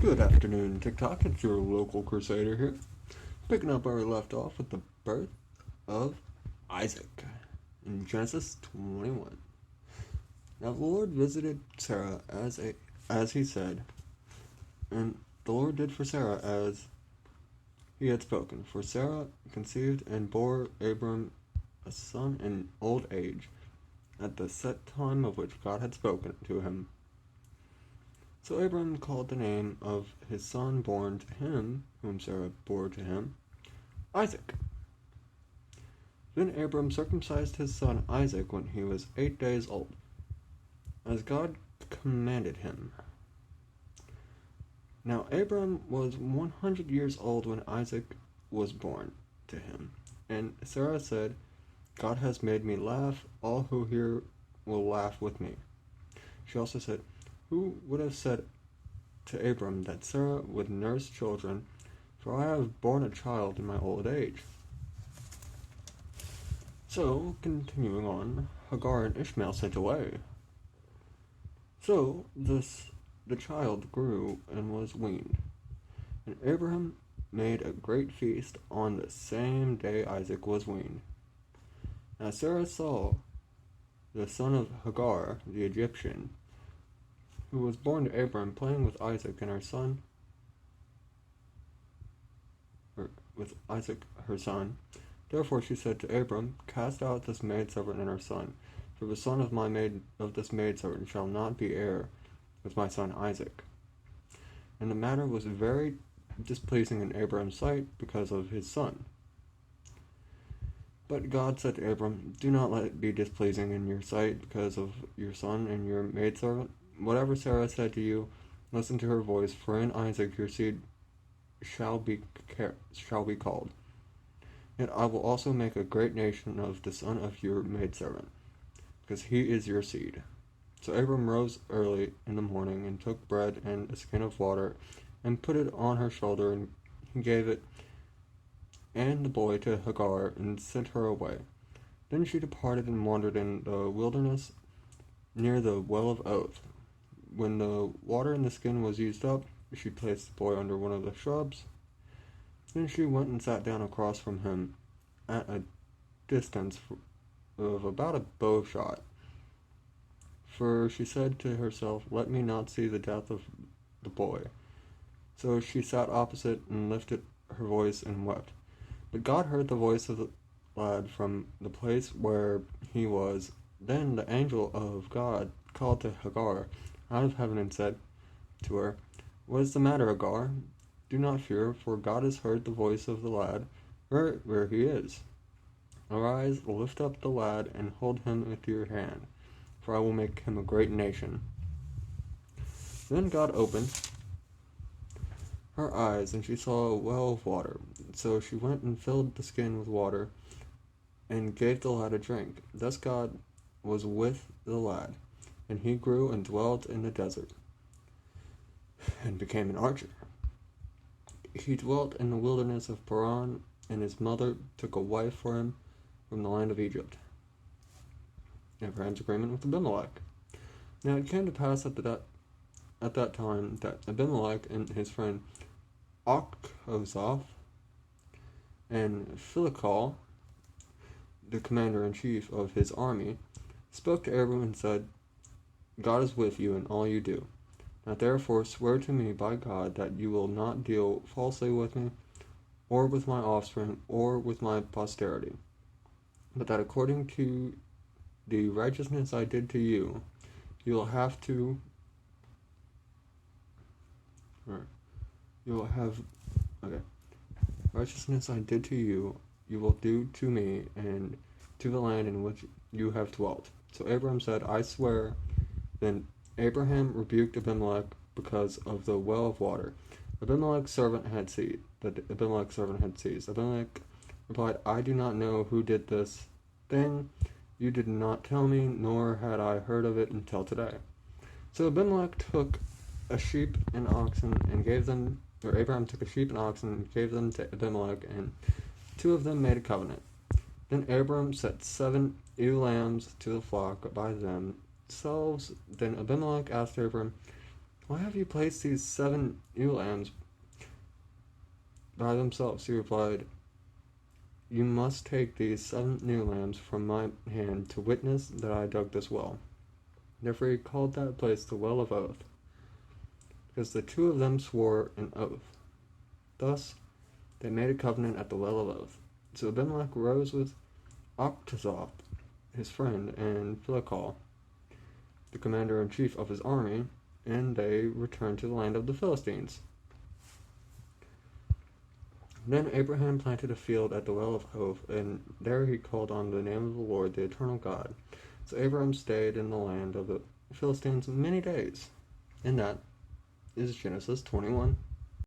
Good afternoon, TikTok. It's your local Crusader here, picking up where we left off with the birth of Isaac in Genesis 21. Now the Lord visited Sarah as he said, and the Lord did for Sarah as he had spoken. For Sarah conceived and bore Abram a son in old age, at the set time of which God had spoken to him. So Abram called the name of his son born to him, whom Sarah bore to him, Isaac. Then Abram circumcised his son Isaac when he was 8 days old, as God commanded him. Now Abram was 100 years old when Isaac was born to him. And Sarah said, God has made me laugh, all who hear will laugh with me. She also said, who would have said to Abram that Sarah would nurse children, for I have borne a child in my old age? So, continuing on, Hagar and Ishmael sent away. So the child grew and was weaned, and Abraham made a great feast on the same day Isaac was weaned. Now Sarah saw the son of Hagar, the Egyptian, who was born to Abram, playing with Isaac and her son, with Isaac her son. Therefore she said to Abram, cast out this maidservant and her son, for the son of this maidservant shall not be heir with my son Isaac. And the matter was very displeasing in Abram's sight because of his son. But God said to Abram, do not let it be displeasing in your sight because of your son and your maidservant. Whatever Sarah said to you, listen to her voice, for in Isaac your seed shall be called. Yet I will also make a great nation of the son of your maidservant, because he is your seed. So Abram rose early in the morning, and took bread and a skin of water, and put it on her shoulder, and he gave it and the boy to Hagar, and sent her away. Then she departed and wandered in the wilderness near the well of Oath. When the water in the skin was used up, she placed the boy under one of the shrubs. Then she went and sat down across from him at a distance of about a bow shot. For she said to herself, let me not see the death of the boy. So she sat opposite and lifted her voice and wept. But God heard the voice of the lad from the place where he was. Then the angel of God called to Hagar out of heaven and said to her, what is the matter, Hagar? Do not fear, for God has heard the voice of the lad where he is. Arise, lift up the lad, and hold him with your hand, for I will make him a great nation. Then God opened her eyes, and she saw a well of water. So she went and filled the skin with water, and gave the lad a drink. Thus God was with the lad, and he grew and dwelt in the desert, and became an archer. He dwelt in the wilderness of Paran, and his mother took a wife for him from the land of Egypt. Abraham's agreement with Abimelech. Now it came to pass at that time that Abimelech and his friend Achzoth and Philakal, the commander-in-chief of his army, spoke to Abram and said, God is with you in all you do. Now therefore swear to me by God that you will not deal falsely with me, or with my offspring, or with my posterity, but that according to the righteousness I did to you, you will have righteousness I did to you, you will do to me and to the land in which you have dwelt. So Abraham said, I swear. Then Abraham rebuked Abimelech because of the well of water. Abimelech's servant had seized. Abimelech replied, I do not know who did this thing. You did not tell me, nor had I heard of it until today. So Abimelech took a sheep and oxen and gave them, or Abraham took a sheep and oxen and gave them to Abimelech, and two of them made a covenant. Then Abram set 7 ewe lambs to the flock by themselves. Then Abimelech asked Abram, "Why have you placed these 7 ewe lambs by themselves?" He replied, "You must take these 7 ewe lambs from my hand to witness that I dug this well." Therefore he called that place the Well of Oath, because the 2 of them swore an oath. Thus they made a covenant at the Well of Oath. So Abimelech rose with Achtozoth, his friend, and Phicol, the commander-in-chief of his army, and they returned to the land of the Philistines. Then Abraham planted a field at the Well of Oath, and there he called on the name of the Lord, the eternal God. So Abraham stayed in the land of the Philistines many days. And that is Genesis 21.